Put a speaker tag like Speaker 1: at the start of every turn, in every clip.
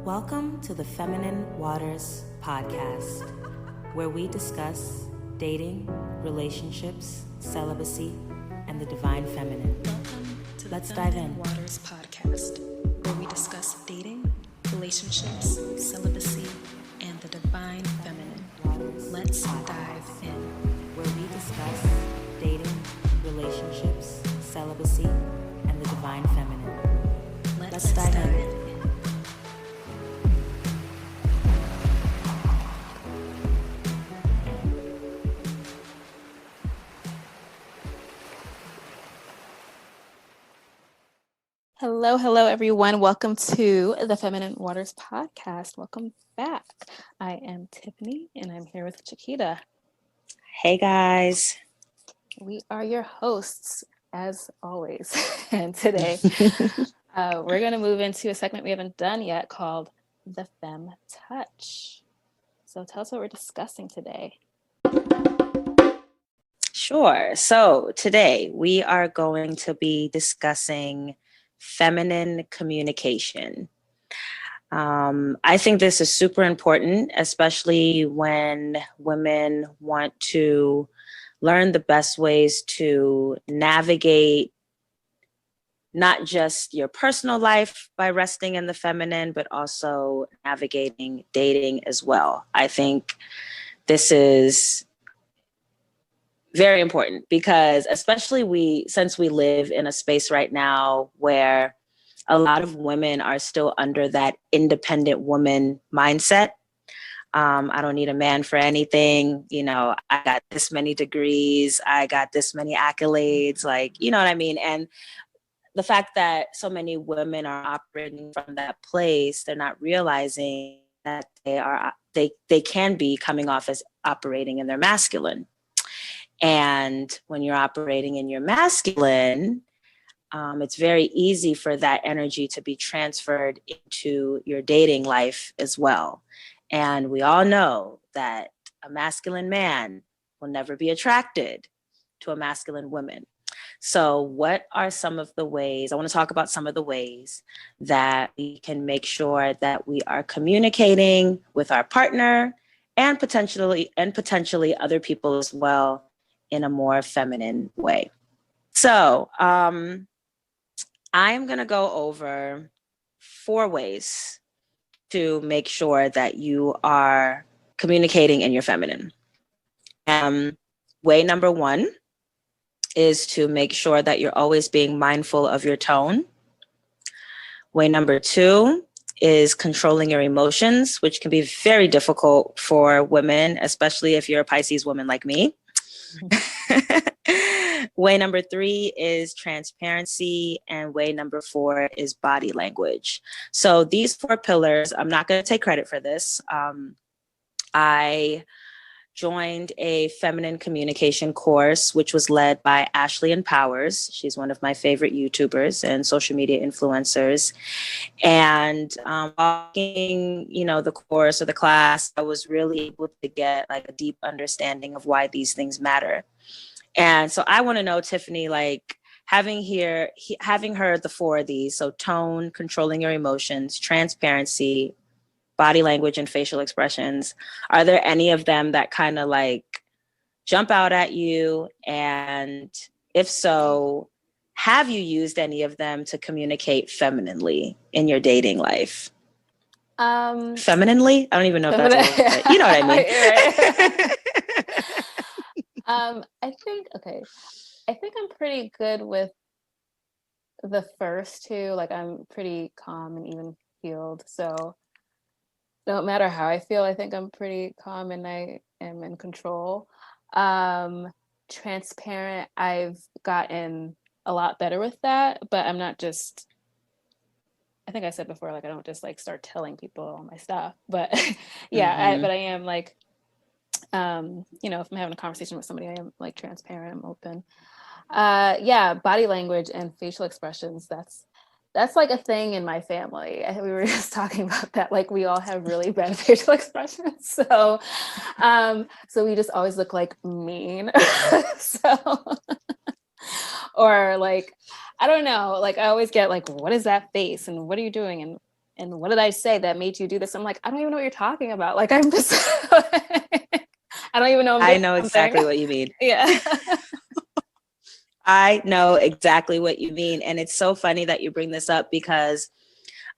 Speaker 1: Welcome to the Feminine Waters podcast, where we discuss dating, relationships, celibacy, and the divine feminine.
Speaker 2: Welcome to the
Speaker 1: Let's dive
Speaker 2: Feminine
Speaker 1: in.
Speaker 2: Waters podcast, where we discuss dating, relationships, celibacy, and the divine feminine. Let's dive in.
Speaker 1: Where we discuss dating, relationships, celibacy, and the divine feminine. Let's dive in.
Speaker 2: Hello, everyone. Welcome to the Feminine Waters podcast. Welcome back. I am Tiffany, and I'm here with Chiquita.
Speaker 1: Hey, guys.
Speaker 2: We are your hosts, as always. And today, we're going to move into a segment we haven't done yet called The Fem Touch. So tell us what we're discussing today.
Speaker 1: Sure. So today we are going to be discussing feminine communication. I think this is super important, especially when women want to learn the best ways to navigate not just your personal life by resting in the feminine, but also navigating dating as well. I think this is very important because especially since we live in a space right now where a lot of women are still under that independent woman mindset. I don't need a man for anything. You know, I got this many degrees. I got this many accolades. Like, you know what I mean? And the fact that so many women are operating from that place, they're not realizing that they can be coming off as operating in their masculine. And when you're operating in your masculine, it's very easy for that energy to be transferred into your dating life as well. And we all know that a masculine man will never be attracted to a masculine woman. So what are some of the ways, I want to talk about some of the ways that we can make sure that we are communicating with our partner and potentially other people as well in a more feminine way. So I'm going to go over 4 ways to make sure that you are communicating in your feminine. Way number 1 is to make sure that you're always being mindful of your tone. Way number 2 is controlling your emotions, which can be very difficult for women, especially if you're a Pisces woman like me. Way number 3 is transparency, and way number 4 is body language. So these 4 pillars, I'm not going to take credit for this. I joined a feminine communication course, which was led by Ashley and Powers. She's one of my favorite YouTubers and social media influencers. And walking, the course or the class, I was really able to get like a deep understanding of why these things matter. And so I want to know, Tiffany, like having heard the 4 of these, so tone, controlling your emotions, transparency, body language, and facial expressions, are there any of them that kind of like jump out at you? And if so, have you used any of them to communicate femininely in your dating life? Femininely? I don't even know if that's a word, but you know what I mean.
Speaker 2: I think I'm pretty good with the first 2. Like I'm pretty calm and even keeled. So no matter how I feel, I think I'm pretty calm and I am in control. Transparent, I've gotten a lot better with that, but I'm not just, I think I said before, like I don't just like start telling people all my stuff, but yeah, but I am like, if I'm having a conversation with somebody, I am like transparent, I'm open. Body language and facial expressions, that's like a thing in my family. We were just talking about that, like we all have really bad facial expressions. So we just always look like mean. Or like, I don't know, like I always get like, what is that face? And what are you doing? and what did I say that made you do this? I'm like, I don't even know what you're talking about. Like, I'm just, I don't even know.
Speaker 1: I know exactly what you mean.
Speaker 2: Yeah.
Speaker 1: I know exactly what you mean. And it's so funny that you bring this up because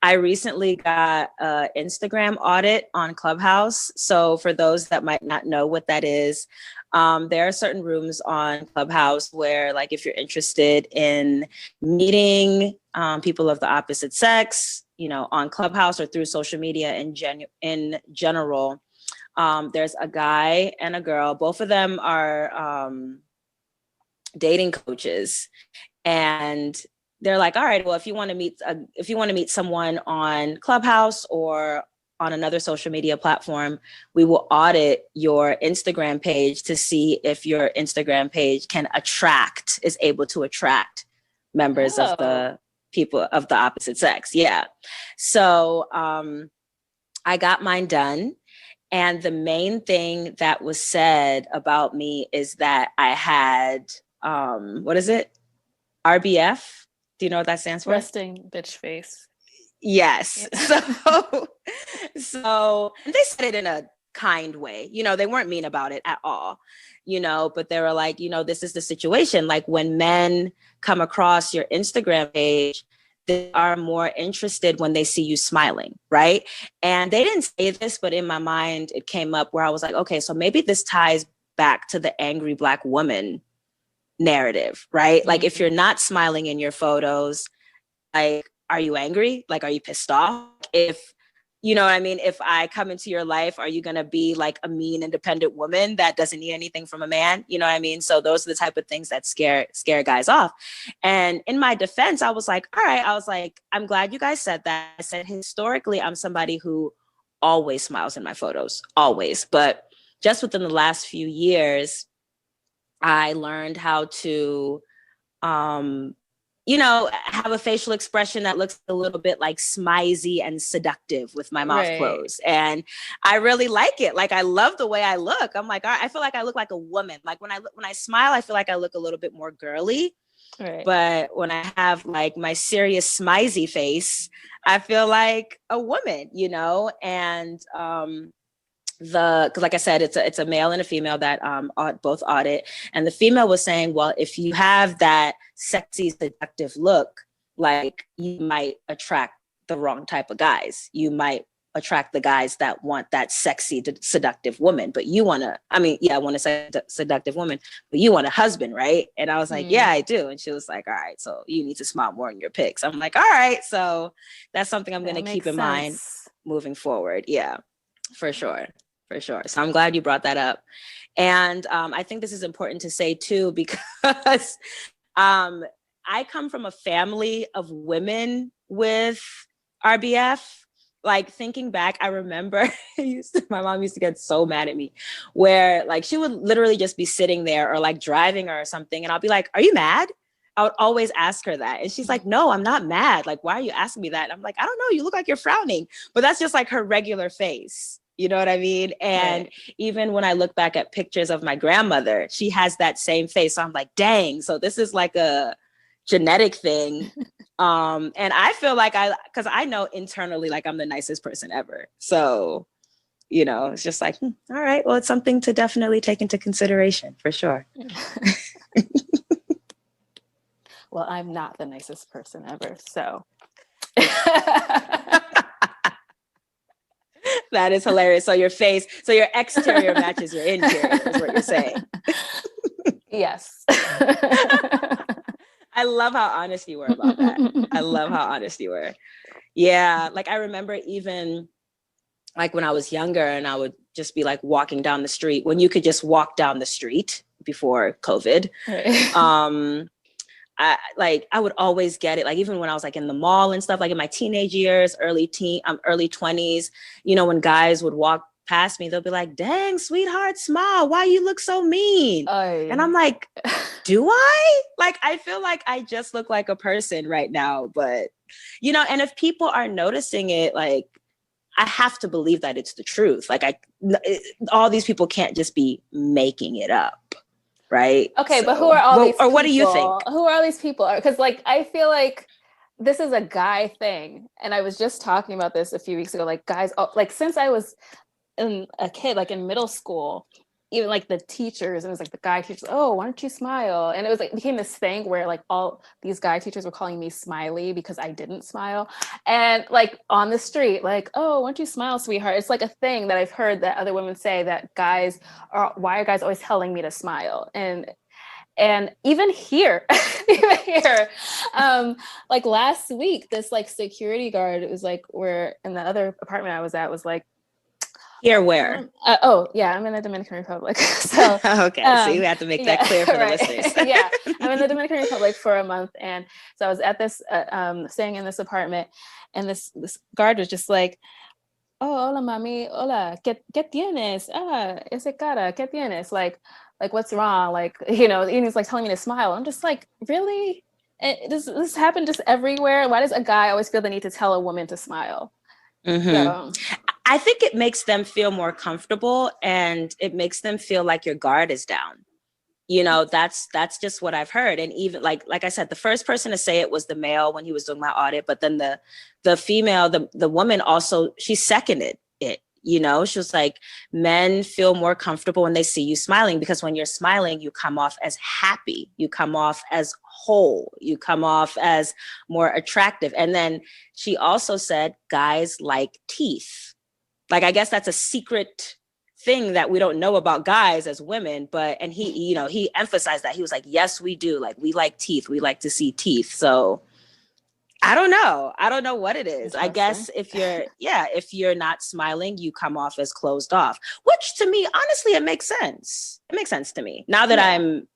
Speaker 1: I recently got an Instagram audit on Clubhouse. So for those that might not know what that is, there are certain rooms on Clubhouse where, like, if you're interested in meeting people of the opposite sex, you know, on Clubhouse or through social media in general, there's a guy and a girl. Both of them are dating coaches, and they're like, all right, well, if you want to meet someone on Clubhouse or on another social media platform, we will audit your Instagram page to see if your Instagram page is able to attract members of the people of the opposite sex. Yeah. So I got mine done. And the main thing that was said about me is that I had, what is it? RBF. Do you know what that stands for?
Speaker 2: Resting bitch face.
Speaker 1: Yes. Yeah. So they said it in a kind way. You know, they weren't mean about it at all, you know, but they were like, you know, this is the situation. Like, when men come across your Instagram page, they are more interested when they see you smiling, right? And they didn't say this, but in my mind, it came up where I was like, okay, so maybe this ties back to the angry Black woman narrative, right? Mm-hmm. Like, if you're not smiling in your photos, like, are you angry? Like, are you pissed off? If, you know what I mean? If I come into your life, are you going to be like a mean, independent woman that doesn't need anything from a man? You know what I mean? So those are the type of things that scare guys off. And in my defense, I was like, all right, I'm glad you guys said that. I said, historically, I'm somebody who always smiles in my photos, always. But just within the last few years, I learned how to, you know, have a facial expression that looks a little bit like smizey and seductive with my mouth closed. And I really like it. Like, I love the way I look. I'm like, all right, I feel like I look like a woman. Like, when I smile, I feel like I look a little bit more girly. Right. But when I have like my serious smizey face, I feel like a woman, you know? And because like I said, it's a male and a female that both audit. And the female was saying, well, if you have that sexy, seductive look, like, you might attract the wrong type of guys. You might attract the guys that want that sexy, seductive woman, but you want to, I want a seductive woman, but you want a husband, right? And I was like, yeah, I do. And she was like, all right, so you need to smile more in your pics. I'm like, all right, so that's something I'm going to keep in mind moving forward. Yeah, for sure. For sure. So I'm glad you brought that up. And I think this is important to say too, because I come from a family of women with RBF. Like, thinking back, I remember my mom used to get so mad at me, where like she would literally just be sitting there or like driving or something. And I'll be like, are you mad? I would always ask her that. And she's like, no, I'm not mad. Like, why are you asking me that? And I'm like, I don't know. You look like you're frowning. But that's just like her regular face. You know what I mean? And even when I look back at pictures of my grandmother, she has that same face. So I'm like, dang. So this is like a genetic thing. And I feel like because I know internally, like, I'm the nicest person ever. So, you know, it's just like, all right, well, it's something to definitely take into consideration for sure.
Speaker 2: Well, I'm not the nicest person ever, so.
Speaker 1: That is hilarious. So your exterior matches your interior is what you're saying.
Speaker 2: Yes.
Speaker 1: I love how honest you were about that. I love how honest you were. Yeah. Like, I remember even like when I was younger and I would just be like walking down the street when you could just walk down the street before COVID. Right. I would always get it. Like, even when I was like in the mall and stuff, like in my teenage years, early 20s, you know, when guys would walk past me, they'll be like, dang, sweetheart, smile. Why you look so mean? And I'm like, do I? Like, I feel like I just look like a person right now. But, you know, and if people are noticing it, like, I have to believe that it's the truth. Like, all these people can't just be making it up. Right.
Speaker 2: Okay, so, but who are all these people?
Speaker 1: Or what do you think?
Speaker 2: Who are all these people? Because, like, I feel like this is a guy thing. And I was just talking about this a few weeks ago, like guys, like since I was a kid, like in middle school, even like the teachers, and it was like the guy teachers, oh, why don't you smile? And it was like, it became this thing where like all these guy teachers were calling me Smiley because I didn't smile. And like on the street, like, oh, why don't you smile, sweetheart? It's like a thing that I've heard that other women say, that guys are, why are guys always telling me to smile? And even here, even here, like last week, this like security guard, it was like, where in the other apartment I was at, was like,
Speaker 1: Here where?
Speaker 2: oh yeah, I'm in the Dominican Republic. So
Speaker 1: okay, so you have to make that clear for the listeners.
Speaker 2: Yeah, I'm in the Dominican Republic for a month, and so I was at this staying in this apartment, and this guard was just like, oh, hola mami, hola, ¿qué tienes? Ah, ese cara, ¿qué tienes? Like what's wrong? Like, you know, and he's like telling me to smile. I'm just like, really? This happen just everywhere? Why does a guy always feel the need to tell a woman to smile?
Speaker 1: Mm-hmm. So, I think it makes them feel more comfortable, and it makes them feel like your guard is down. You know, that's just what I've heard. And even like I said, the first person to say it was the male when he was doing my audit, but then the female, the woman also, she seconded it. You know, she was like, men feel more comfortable when they see you smiling, because when you're smiling, you come off as happy, you come off as whole, you come off as more attractive. And then she also said, guys like teeth. Like, I guess that's a secret thing that we don't know about guys as women, but, and he, you know, he emphasized that. He was like, yes, we do. Like, we like teeth. We like to see teeth. So I don't know what it is. I guess if you're not smiling, you come off as closed off, which to me, honestly, it makes sense. It makes sense to me now that I'm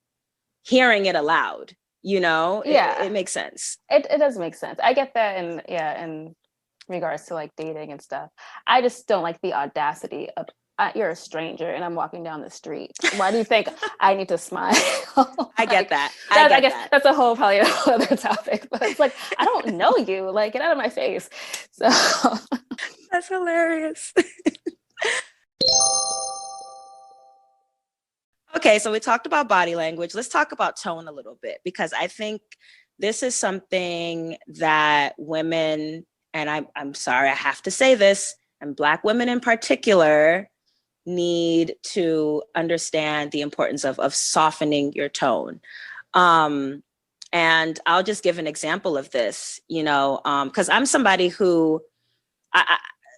Speaker 1: hearing it aloud, you know, it makes sense.
Speaker 2: It does make sense. I get that. And in regards to like dating and stuff, I just don't like the audacity of, you're a stranger and I'm walking down the street. Why do you think I need to smile?
Speaker 1: I get that.
Speaker 2: I guess that's a whole probably another topic, but it's like, I don't know you, like, get out of my face. So
Speaker 1: that's hilarious. Okay, so we talked about body language. Let's talk about tone a little bit, because I think this is something that women, and I'm sorry, I have to say this, and Black women in particular, need to understand the importance of softening your tone. And I'll just give an example of this, you know, because I'm somebody who,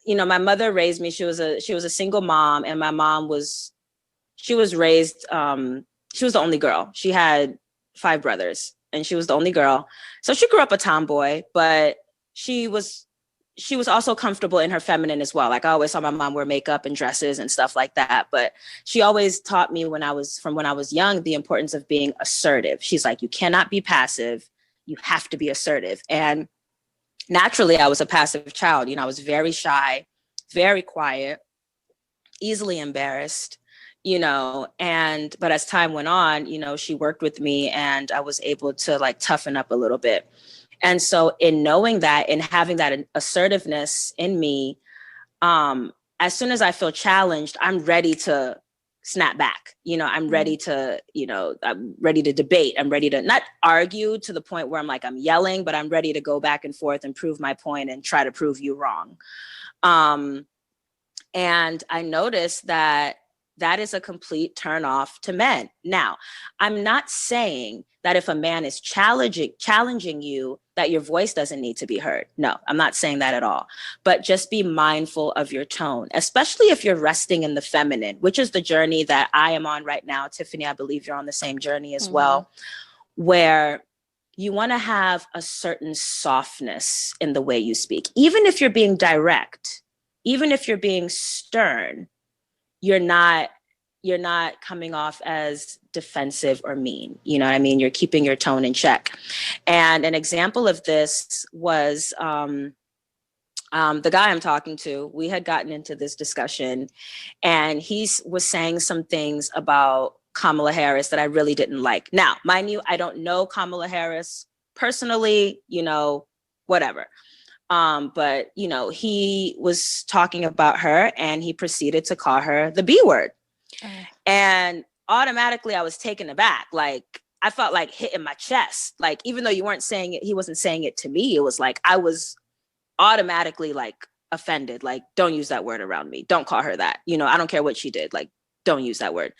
Speaker 1: you know, my mother raised me. She was a single mom, and my mom was raised, she was the only girl. She had 5 brothers, and she was the only girl. So she grew up a tomboy, but she was also comfortable in her feminine as well. Like, I always saw my mom wear makeup and dresses and stuff like that. But she always taught me when I was young, the importance of being assertive. She's like, you cannot be passive. You have to be assertive. And naturally, I was a passive child. You know, I was very shy, very quiet, easily embarrassed, you know, but as time went on, you know, she worked with me and I was able to like toughen up a little bit. And so in knowing that and having that assertiveness in me, as soon as I feel challenged, I'm ready to snap back. You know, I'm ready to, you know, I'm ready to debate. I'm ready to not argue to the point where I'm like, I'm yelling, but I'm ready to go back and forth and prove my point and try to prove you wrong. And I noticed that is a complete turnoff to men. Now, I'm not saying that if a man is challenging you, that your voice doesn't need to be heard. No, I'm not saying that at all. But just be mindful of your tone, especially if you're resting in the feminine, which is the journey that I am on right now. Tiffany, I believe you're on the same journey as well, where you want to have a certain softness in the way you speak. Even if you're being direct, even if you're being stern, you're not coming off as defensive or mean. You know what I mean? You're keeping your tone in check. And an example of this was the guy I'm talking to. We had gotten into this discussion, and he was saying some things about Kamala Harris that I really didn't like. Now, mind you, I don't know Kamala Harris personally, you know, whatever. But, you know, he was talking about her and he proceeded to call her the B word. And automatically I was taken aback. Like, I felt like hit in my chest. Like, even though you weren't saying it, he wasn't saying it to me. It was like, I was automatically like offended. Like, don't use that word around me. Don't call her that. You know, I don't care what she did. Like, don't use that word,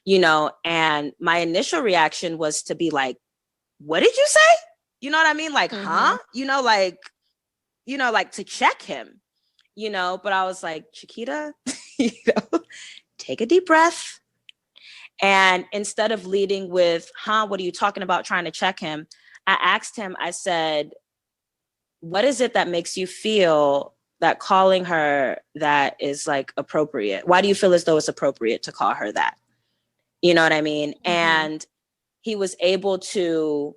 Speaker 1: you know? And my initial reaction was to be like, what did you say? You know what I mean? Like, huh? You know, like to check him, you know, but I was like, Chiquita, you know, take a deep breath. And instead of leading with, what are you talking about, trying to check him, I asked him, I said, what is it that makes you feel that calling her that is like appropriate? Why do you feel as though it's appropriate to call her that? You know what I mean? And he was able to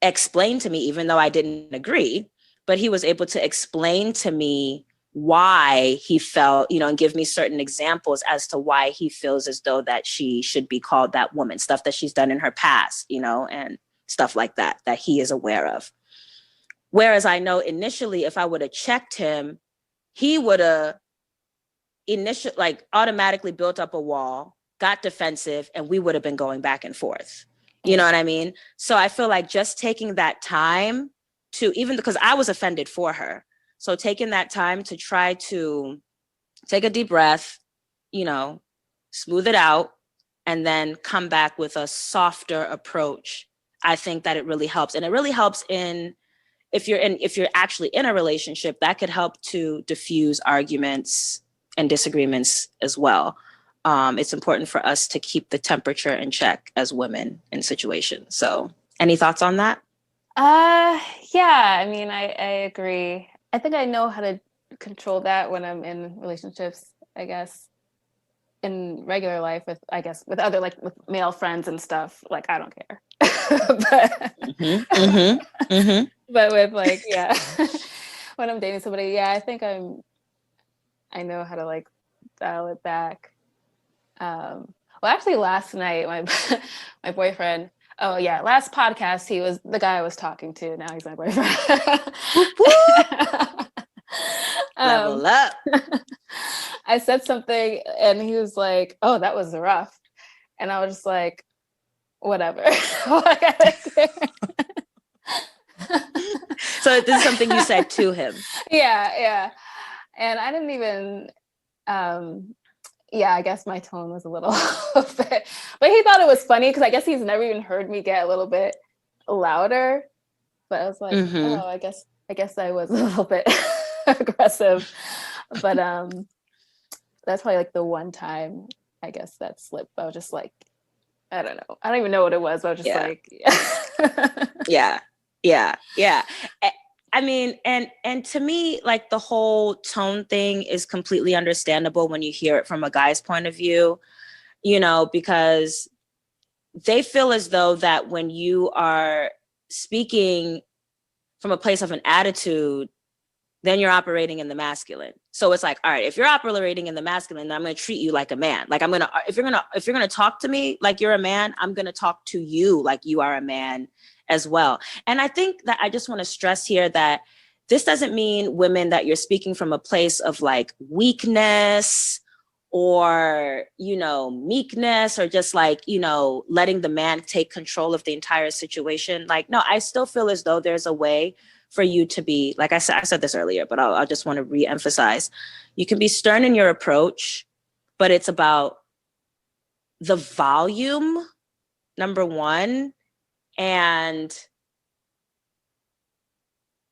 Speaker 1: explain to me, even though I didn't agree, but he was able to explain to me why he felt, you know, and give me certain examples as to why he feels as though that she should be called that woman, stuff that she's done in her past, you know, and stuff like that, that he is aware of. Whereas I know initially, if I would have checked him, he would have automatically built up a wall, got defensive, and we would have been going back and forth. You know what I mean? So I feel like just taking that time to, even because I was offended for her, so taking that time to try to take a deep breath, you know, smooth it out, and then come back with a softer approach. I think that it really helps. And it really helps if you're actually in a relationship, that could help to diffuse arguments and disagreements as well. It's important for us to keep the temperature in check as women in situations. So any thoughts on that?
Speaker 2: Yeah, I mean, I agree. I think I know how to control that when I'm in relationships, I guess. In regular life with other, like with male friends and stuff, like I don't care. But with like, yeah, when I'm dating somebody, yeah, I think I know how to like dial it back. Well, actually last night, my boyfriend, oh yeah, last podcast, he was the guy I was talking to. Now he's my boyfriend.
Speaker 1: Level up.
Speaker 2: I said something and he was like, oh, that was rough. And I was just like, whatever.
Speaker 1: So this is something you said to him.
Speaker 2: Yeah. And I didn't even, I guess my tone was a little bit, but he thought it was funny because I guess he's never even heard me get a little bit louder. But I was like, oh, I guess I was a little bit aggressive. But that's probably like the one time I guess that slipped. I was just like, I don't know. I don't even know what it was. But I was just like,
Speaker 1: yeah. I mean, and to me, like the whole tone thing is completely understandable when you hear it from a guy's point of view, you know, because they feel as though that when you are speaking from a place of an attitude, then you're operating in the masculine. So it's like, all right, if you're operating in the masculine, then I'm going to treat you like a man. Like if you're going to talk to me like you're a man, I'm going to talk to you like you are a man as well. And I think that I just want to stress here that this doesn't mean, women, that you're speaking from a place of like weakness or, you know, meekness, or just like, you know, letting the man take control of the entire situation. Like, no, I still feel as though there's a way for you to be, like I said this earlier, but I just want to reemphasize, you can be stern in your approach, but it's about the volume, number one. And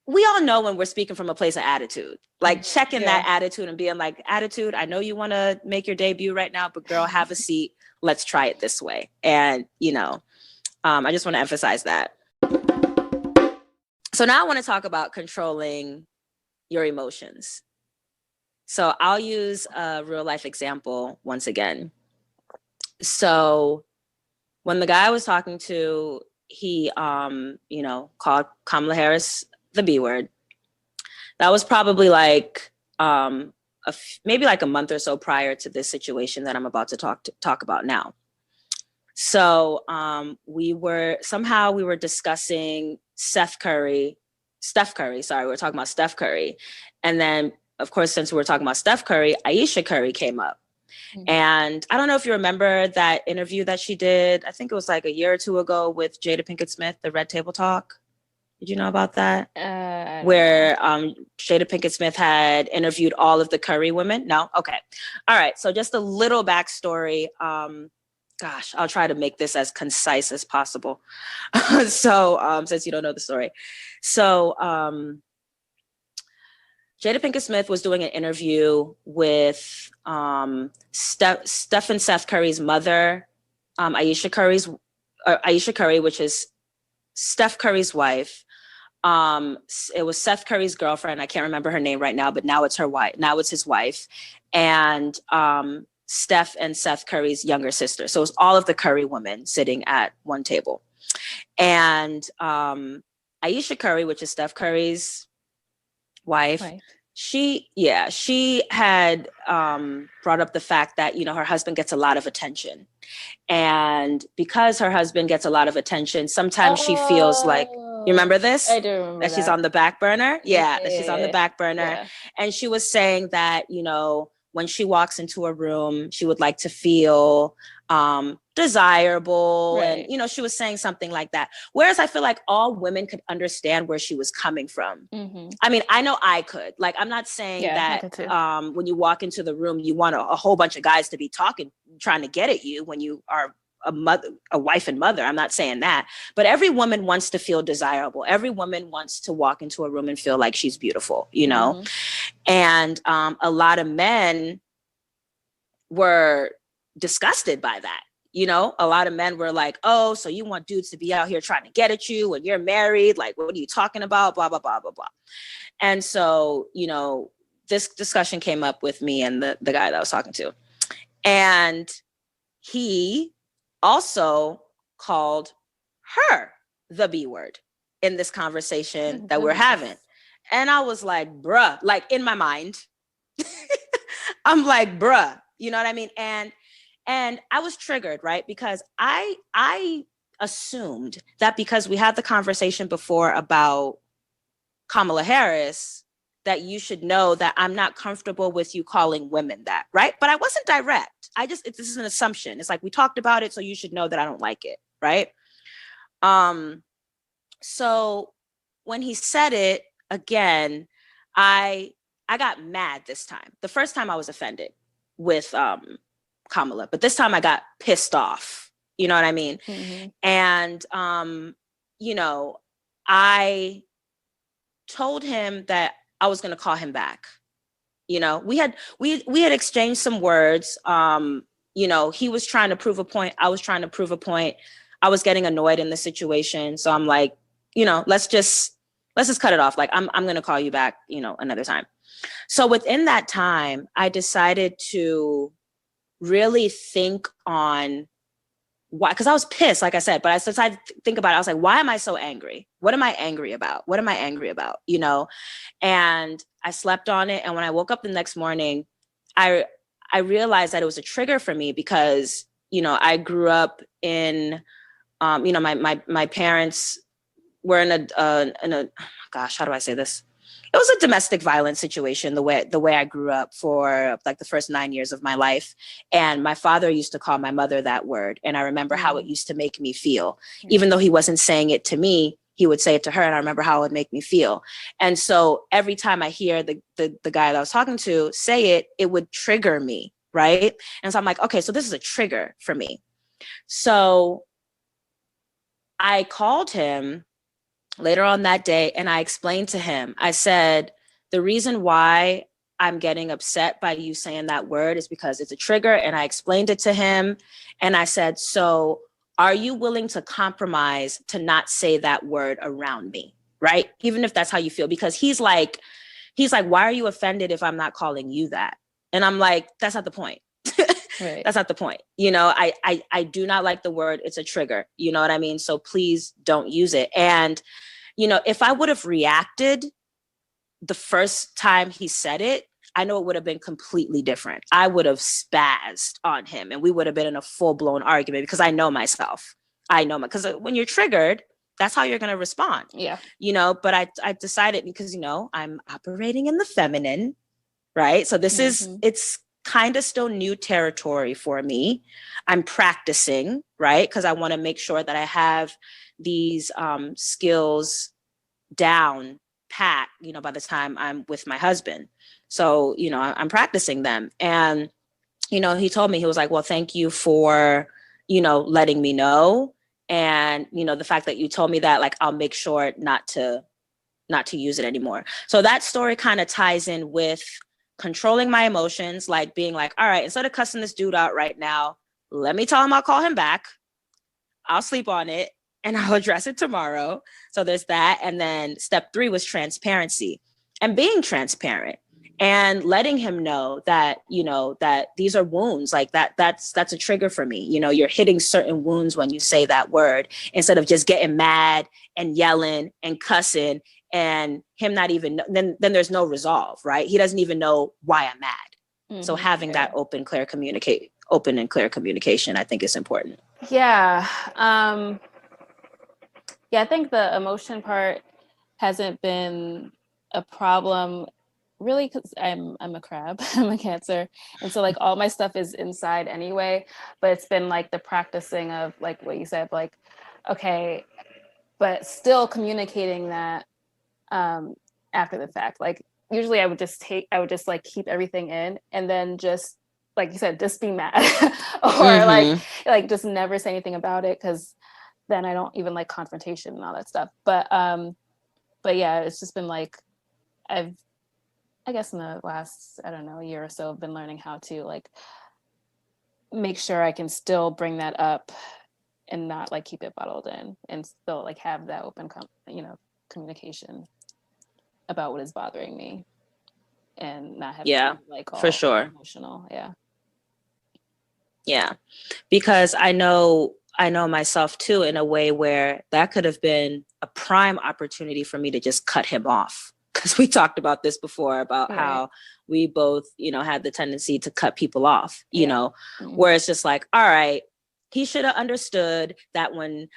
Speaker 1: we all know when we're speaking from a place of attitude, like checking that attitude and being like, attitude, I know you want to make your debut right now, but girl, have a seat. Let's try it this way. And, you know, I just want to emphasize that. So now I want to talk about controlling your emotions. So I'll use a real life example once again. So when the guy I was talking to, he, you know, called Kamala Harris the B word. That was probably like maybe like a month or so prior to this situation that I'm about to talk about now. So we were discussing Steph Curry. Sorry, we were talking about Steph Curry. And then, of course, since we were talking about Steph Curry, Ayesha Curry came up. And I don't know if you remember that interview that she did. I think it was like a year or two ago with Jada Pinkett Smith, the Red Table Talk. Did you know about that? Where Jada Pinkett Smith had interviewed all of the Curry women? No? Okay. All right. So just a little backstory. Gosh, I'll try to make this as concise as possible. So since you don't know the story. So Jada Pinkett Smith was doing an interview with Steph and Seth Curry's mother, Ayesha Curry, which is Steph Curry's wife. It was Seth Curry's girlfriend. I can't remember her name right now, but now it's her wife. Now it's his wife, and Steph and Seth Curry's younger sister. So it was all of the Curry women sitting at one table, and Ayesha Curry, which is Steph Curry's wife. She had brought up the fact that, you know, her husband gets a lot of attention. And because her husband gets a lot of attention, sometimes she feels like, you remember this?
Speaker 2: I do remember that.
Speaker 1: She's on the back burner? Yeah, that she's on the back burner. Yeah. And she was saying that, you know, when she walks into a room, she would like to feel desirable. Right. And, you know, she was saying something like that. Whereas I feel like all women could understand where she was coming from. I mean, I know I could. Like, I'm not saying that when you walk into the room, you want a whole bunch of guys to be trying to get at you when you are a wife and mother. I'm not saying that. But every woman wants to feel desirable. Every woman wants to walk into a room and feel like she's beautiful, you know? And a lot of men were disgusted by that. You know, a lot of men were like, oh, so you want dudes to be out here trying to get at you when you're married? Like, what are you talking about? Blah, blah, blah, blah, blah. And so, you know, this discussion came up with me and the guy that I was talking to. And he also called her the B word in this conversation that we're having. And I was like, bruh, like in my mind, I'm like, bruh, you know what I mean? And I was triggered, right? Because I assumed that because we had the conversation before about Kamala Harris, that you should know that I'm not comfortable with you calling women that, right? But I wasn't direct. This is an assumption. It's like, we talked about it, so you should know that I don't like it, right? So when he said it again, I got mad this time. The first time I was offended with Kamala, but this time I got pissed off. You know what I mean? And you know, I told him that I was going to call him back. You know, we had exchanged some words. You know, he was trying to prove a point. I was trying to prove a point. I was getting annoyed in the situation. So I'm like, you know, let's just cut it off. Like, I'm going to call you back, you know, another time. So within that time, I decided to really think on why, because I was pissed, like I said, but I decided to think about it. I was like, why am I so angry? What am I angry about? What am I angry about? You know? And I slept on it. And when I woke up the next morning, I realized that it was a trigger for me because, you know, I grew up in, you know, my parents were in a, gosh, how do I say this? It was a domestic violence situation, the way I grew up for like the first 9 years of my life. And my father used to call my mother that word. And I remember how it used to make me feel. Even though he wasn't saying it to me, he would say it to her. And I remember how it would make me feel. And so every time I hear the guy that I was talking to say it, it would trigger me, right? And so I'm like, okay, so this is a trigger for me. So I called him later on that day, and I explained to him, I said, the reason why I'm getting upset by you saying that word is because it's a trigger. And I explained it to him. And I said, so are you willing to compromise to not say that word around me? Right? Even if that's how you feel, because he's like, why are you offended if I'm not calling you that? And I'm like, that's not the point. Right. That's not the point. You know, I do not like the word. It's a trigger. You know what I mean? So please don't use it. And, you know, if I would have reacted the first time he said it, I know it would have been completely different. I would have spazzed on him and we would have been in a full blown argument because I know myself. Because when you're triggered, that's how you're going to respond. Yeah. You know, but I decided because, you know, I'm operating in the feminine, right? So this is, it's kind of still new territory for me. I'm practicing, right? Because I want to make sure that I have these skills down pat, by the time I'm with my husband. So, I'm practicing them. And, he told me, he was like, well, thank you for, letting me know. And, the fact that you told me that, like, I'll make sure not to use it anymore. So that story kind of ties in with controlling my emotions, like being like, all right, instead of cussing this dude out right now, let me tell him I'll call him back. I'll sleep on it and I'll address it tomorrow. So there's that. And then step 3 was transparency and being transparent and letting him know that, that these are wounds, like that's a trigger for me. You're hitting certain wounds when you say that word, instead of just getting mad and yelling and cussing and him not even, then there's no resolve, right? He doesn't even know why I'm mad. Mm-hmm. So having that open and clear communication, I think is important.
Speaker 2: Yeah. I think the emotion part hasn't been a problem really, because I'm a crab, I'm a Cancer. And so like all my stuff is inside anyway, but it's been like the practicing of like what you said, like, okay, but still communicating that after the fact. Like usually I would just like keep everything in and then just, like you said, just be mad or like just never say anything about it, because then I don't even like confrontation and all that stuff. But yeah, it's just been like, I guess in the last, I don't know, year or so, I've been learning how to like make sure I can still bring that up and not like keep it bottled in, and still like have that open communication about what is bothering me, and not have to be like all
Speaker 1: for sure
Speaker 2: emotional.
Speaker 1: Yeah, because I know myself too, in a way where that could have been a prime opportunity for me to just cut him off, because we talked about this before, about how we both had the tendency to cut people off, where it's just like, all right, he should have understood that when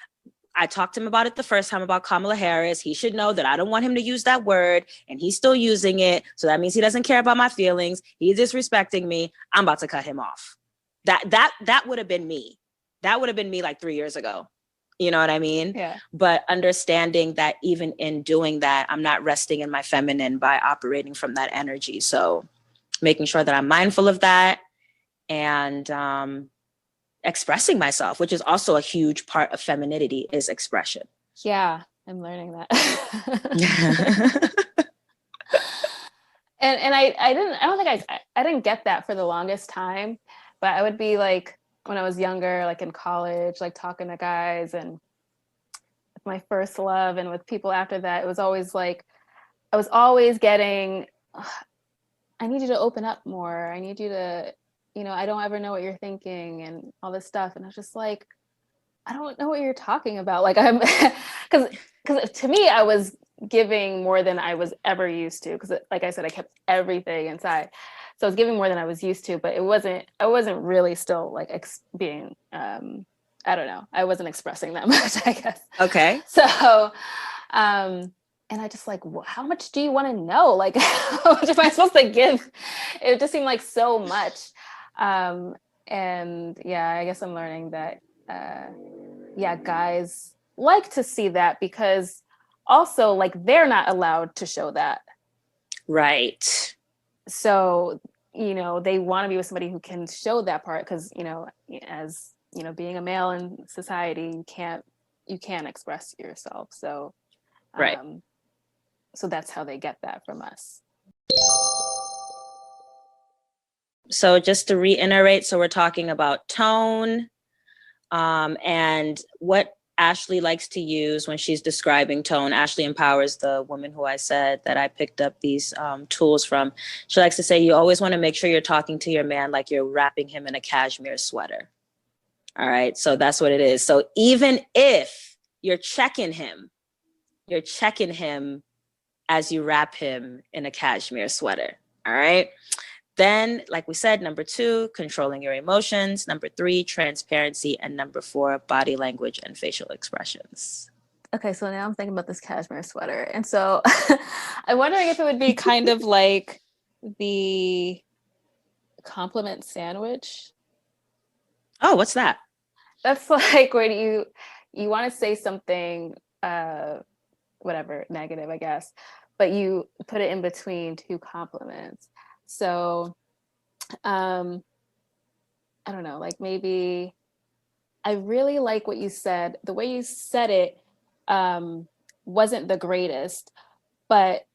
Speaker 1: I talked to him about it the first time about Kamala Harris, he should know that I don't want him to use that word, and he's still using it. So that means he doesn't care about my feelings. He's disrespecting me. I'm about to cut him off. That would have been me. That would have been me like 3 years ago. You know what I mean?
Speaker 2: Yeah.
Speaker 1: But understanding that even in doing that, I'm not resting in my feminine by operating from that energy. So making sure that I'm mindful of that, and expressing myself, which is also a huge part of femininity, is expression.
Speaker 2: Yeah, I'm learning that. and I didn't get that for the longest time, but I would be like, when I was younger, like in college, like talking to guys, and my first love and with people after that, it was always like, I was always getting, I need you to open up more. I need you to, I don't ever know what you're thinking and all this stuff. And I was just like, I don't know what you're talking about. Like because to me, I was giving more than I was ever used to. Because like I said, I kept everything inside. So I was giving more than I was used to, but I wasn't really still like being, I don't know. I wasn't expressing that much, I guess.
Speaker 1: Okay.
Speaker 2: So, and I just like, how much do you want to know? Like, how much am I supposed to give? It just seemed like so much. And yeah, I guess I'm learning that, guys like to see that, because also like they're not allowed to show that.
Speaker 1: Right.
Speaker 2: So, they want to be with somebody who can show that part, because, as, being a male in society, you can't express yourself. So,
Speaker 1: right.
Speaker 2: So that's how they get that from us.
Speaker 1: So just to reiterate, so we're talking about tone, and what Ashley likes to use when she's describing tone. Ashley Empowers, the woman who I said that I picked up these tools from. She likes to say, you always want to make sure you're talking to your man like you're wrapping him in a cashmere sweater. All right, so that's what it is. So even if you're checking him as you wrap him in a cashmere sweater. All right. Then, like we said, number 2, controlling your emotions. Number 3, transparency. And number 4, body language and facial expressions.
Speaker 2: Okay, so now I'm thinking about this cashmere sweater. And so I'm wondering if it would be kind of like the compliment sandwich.
Speaker 1: Oh, what's that?
Speaker 2: That's like where you want to say something, whatever, negative, I guess, but you put it in between two compliments. So, I don't know, like maybe I really like what you said. The way you said it wasn't the greatest, but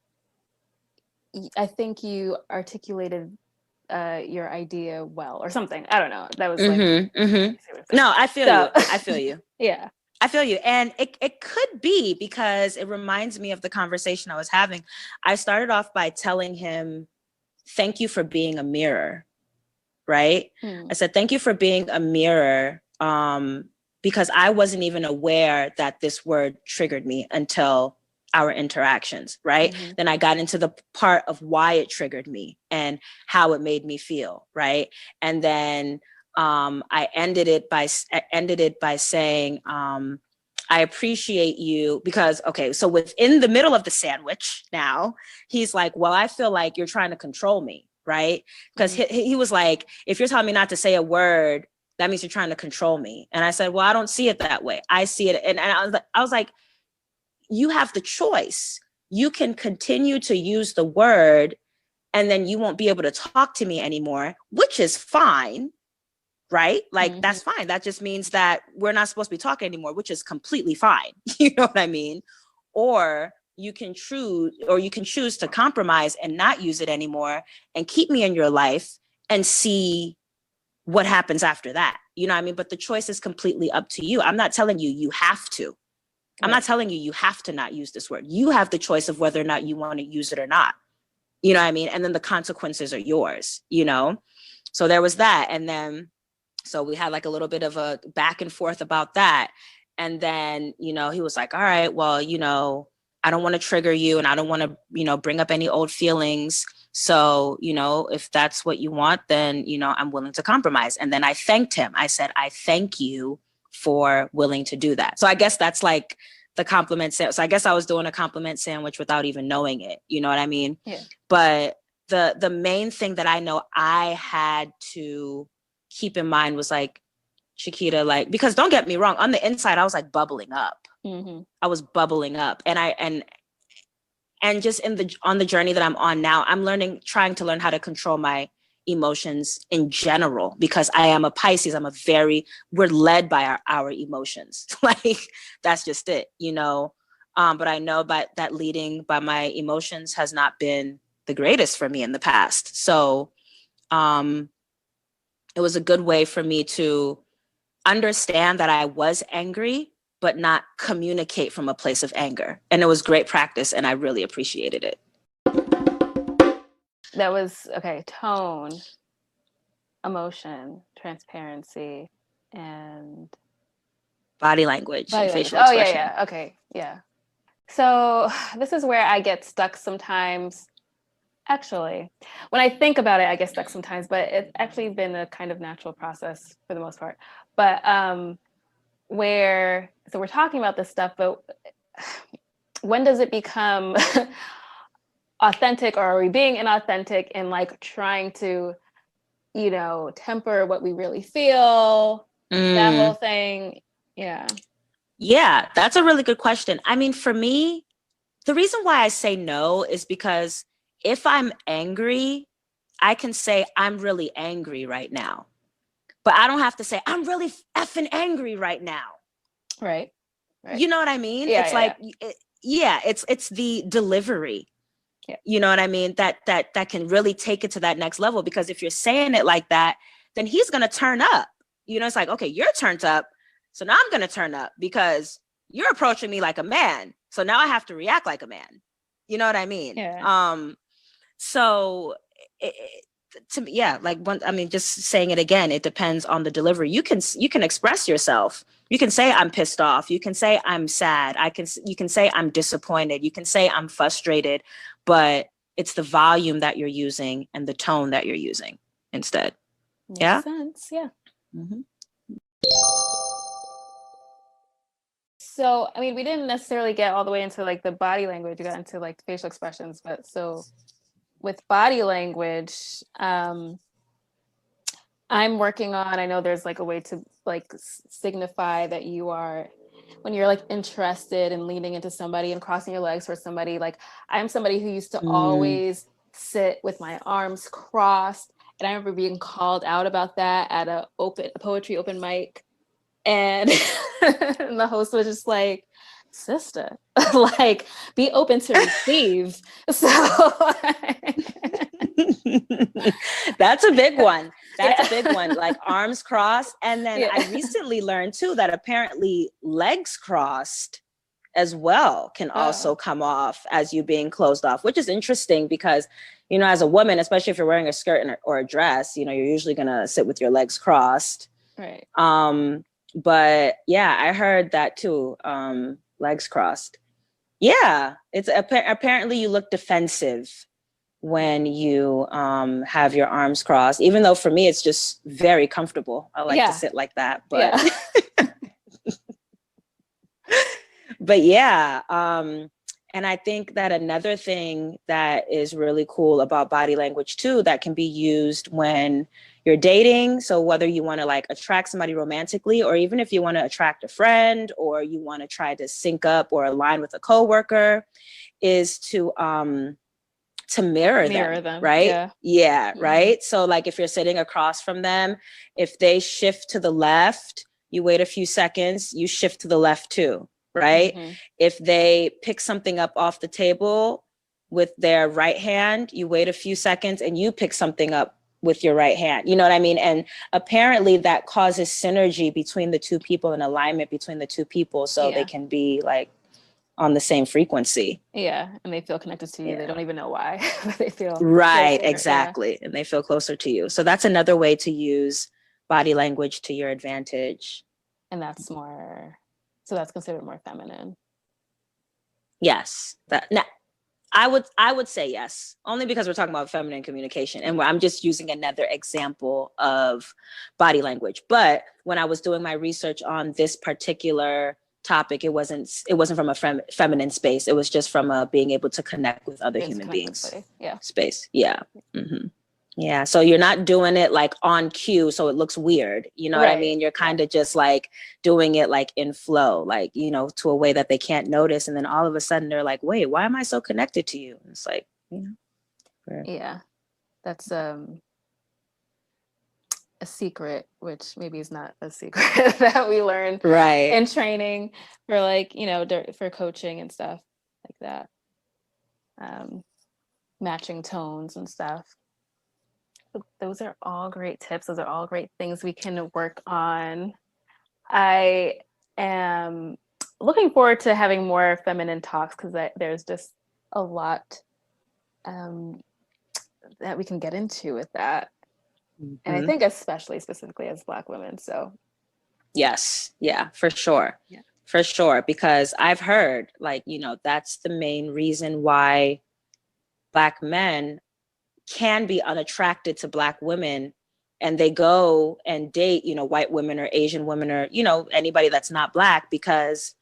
Speaker 2: I think you articulated your idea well, or something. I don't know. That was like,
Speaker 1: No, I feel you. I feel you.
Speaker 2: Yeah.
Speaker 1: I feel you. And it could be because it reminds me of the conversation I was having. I started off by telling him, thank you for being a mirror, right? I said, thank you for being a mirror, because I wasn't even aware that this word triggered me until our interactions, right? Then I got into the part of why it triggered me and how it made me feel, right? And then I ended it by saying, I appreciate you because, okay, so within the middle of the sandwich now, he's like, well, I feel like you're trying to control me, right? Because he was like, if you're telling me not to say a word, that means you're trying to control me. And I said, well, I don't see it that way. I see it. And I was like, you have the choice. You can continue to use the word and then you won't be able to talk to me anymore, which is fine, right? Like, that's fine. That just means that we're not supposed to be talking anymore, which is completely fine. You know what I mean? Or you can choose to compromise and not use it anymore and keep me in your life and see what happens after that. You know what I mean? But the choice is completely up to you. I'm not telling you you have to. I'm not telling you have to not use this word. You have the choice of whether or not you want to use it or not. You know what I mean? And then the consequences are yours, you know? So there was that. And then, so we had like a little bit of a back and forth about that. And then, you know, he was like, all right, well, you know, I don't want to trigger you and I don't want to, you know, bring up any old feelings. So, you know, if that's what you want, then, you know, I'm willing to compromise. And then I thanked him. I said, I thank you for willing to do that. So I guess that's like the compliment. So I guess I was doing a compliment sandwich without even knowing it. You know what I mean?
Speaker 2: Yeah.
Speaker 1: But the main thing that I know I had to keep in mind was like, Chiquita, like, because don't get me wrong, on the inside, I was like bubbling up. I was bubbling up. And just on the journey that I'm on now, I'm trying to learn how to control my emotions in general, because I am a Pisces. We're led by our emotions. Like, that's just it, you know? But I know that leading by my emotions has not been the greatest for me in the past. So it was a good way for me to understand that I was angry, but not communicate from a place of anger. And it was great practice, and I really appreciated it.
Speaker 2: That was, okay, tone, emotion, transparency, and
Speaker 1: body language and facial
Speaker 2: expression.
Speaker 1: expression.
Speaker 2: Yeah. Okay. Yeah. So this is where I get stuck sometimes. Actually, when I think about it, I get stuck sometimes, but it's actually been a kind of natural process for the most part. But so we're talking about this stuff, but when does it become authentic, or are we being inauthentic and like trying to, you know, temper what we really feel, that whole thing? Yeah,
Speaker 1: that's a really good question. I mean, for me, the reason why I say no is because if I'm angry, I can say I'm really angry right now, but I don't have to say I'm really effing angry right now.
Speaker 2: Right.
Speaker 1: You know what I mean? It's it's the delivery.
Speaker 2: Yeah.
Speaker 1: You know what I mean? That can really take it to that next level, because if you're saying it like that, then he's going to turn up. You know, it's like, okay, you're turned up. So now I'm going to turn up because you're approaching me like a man. So now I have to react like a man. You know what I mean?
Speaker 2: Yeah.
Speaker 1: So to me, yeah, like just saying it again, it depends on the delivery. You can express yourself. You can say I'm pissed off. You can say I'm sad. You can say I'm disappointed. You can say I'm frustrated, but it's the volume that you're using and the tone that you're using instead.
Speaker 2: Makes sense. Yeah. So, I mean, we didn't necessarily get all the way into like the body language. We got into like facial expressions, but so with body language, I'm working on, I know there's like a way to like signify that you are, when you're like interested in leaning into somebody and crossing your legs for somebody. Like I'm somebody who used to
Speaker 1: Mm.
Speaker 2: always sit with my arms crossed. And I remember being called out about that at a poetry open mic. And, and the host was just like, sister, like be open to receive. So
Speaker 1: That's a big one. That's
Speaker 2: yeah.
Speaker 1: a big one. Like arms crossed. And then
Speaker 2: Yeah.
Speaker 1: I recently learned too that apparently legs crossed as well can also come off as you being closed off, which is interesting because, you know, as a woman, especially if you're wearing a skirt or a dress, you know, you're usually going to sit with your legs crossed.
Speaker 2: Right.
Speaker 1: But yeah, I heard that too. Legs crossed. Yeah, it's apparently you look defensive when you have your arms crossed, even though for me it's just very comfortable. I like to sit like that, but but yeah. And I think that another thing that is really cool about body language too, that can be used when you're dating. So whether you want to like attract somebody romantically, or even if you want to attract a friend, or you want to try to sync up or align with a coworker, is to mirror them, right? Yeah, right. So like if you're sitting across from them, if they shift to the left, you wait a few seconds, you shift to the left too, right? If they pick something up off the table with their right hand, you wait a few seconds and you pick something up with your right hand. You know what I mean? And apparently that causes synergy between the two people and alignment between the two people, so they can be like on the same frequency.
Speaker 2: Yeah, and they feel connected to you. They don't even know why. They feel
Speaker 1: right,
Speaker 2: closer.
Speaker 1: exactly. And they feel closer to you. So that's another way to use body language to your advantage.
Speaker 2: And that's more, so that's considered more feminine.
Speaker 1: Yes. Now, I would say yes, only because we're talking about feminine communication, and I'm just using another example of body language. But when I was doing my research on this particular topic, it wasn't from a feminine space. It was just from a being able to connect with other human beings space. Yeah. Mm-hmm. Yeah. So you're not doing it like on cue, so it looks weird. You know what I mean? You're kind of just like doing it like in flow, like, you know, to a way that they can't notice. And then all of a sudden they're like, wait, why am I so connected to you? And it's like, you know.
Speaker 2: Yeah. That's a secret, which maybe is not a secret that we learned in training for like, you know, for coaching and stuff like that. Matching tones and stuff. Those are all great tips. Those are all great things we can work on. I am looking forward to having more feminine talks because there's just a lot that we can get into with that. And I think specifically as Black women. So
Speaker 1: yes, yeah, for sure. Yeah. For sure. Because I've heard like, you know, that's the main reason why Black men can be unattracted to Black women, and they go and date, you know, white women or Asian women or, you know, anybody that's not Black, because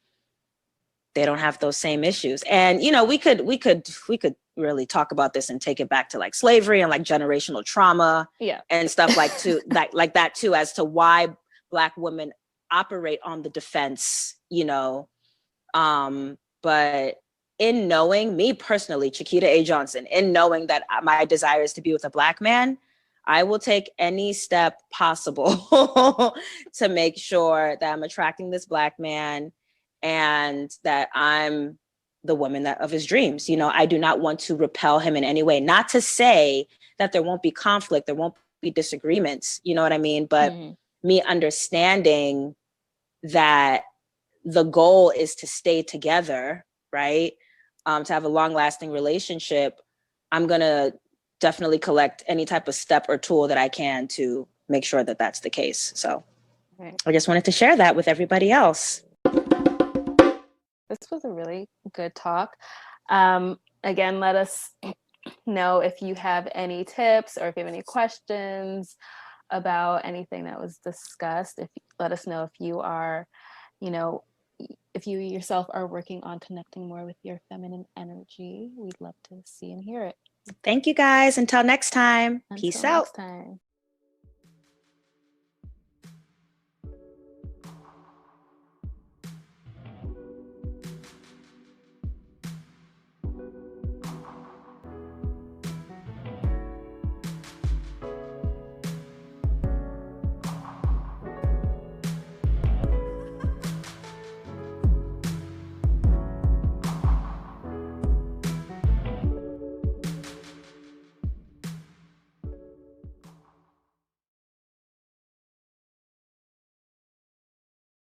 Speaker 1: they don't have those same issues. And, you know, we could really talk about this and take it back to like slavery and like generational trauma and stuff like that too, as to why Black women operate on the defense, you know. But in knowing, me personally, Chiquita A. Johnson, in knowing that my desire is to be with a Black man, I will take any step possible to make sure that I'm attracting this Black man and that I'm the woman of his dreams. You know, I do not want to repel him in any way. Not to say that there won't be conflict, there won't be disagreements, you know what I mean? But me understanding that the goal is to stay together, right? To have a long-lasting relationship, I'm gonna definitely collect any type of step or tool that I can to make sure that that's the case. So I just wanted to share that with everybody else.
Speaker 2: This was a really good talk. Again, let us know if you have any tips or if you have any questions about anything that was discussed. Let us know if you are, you know, if you yourself are working on connecting more with your feminine energy. We'd love to see and hear it.
Speaker 1: Thank you guys. Until next time. Peace out.
Speaker 2: Next time.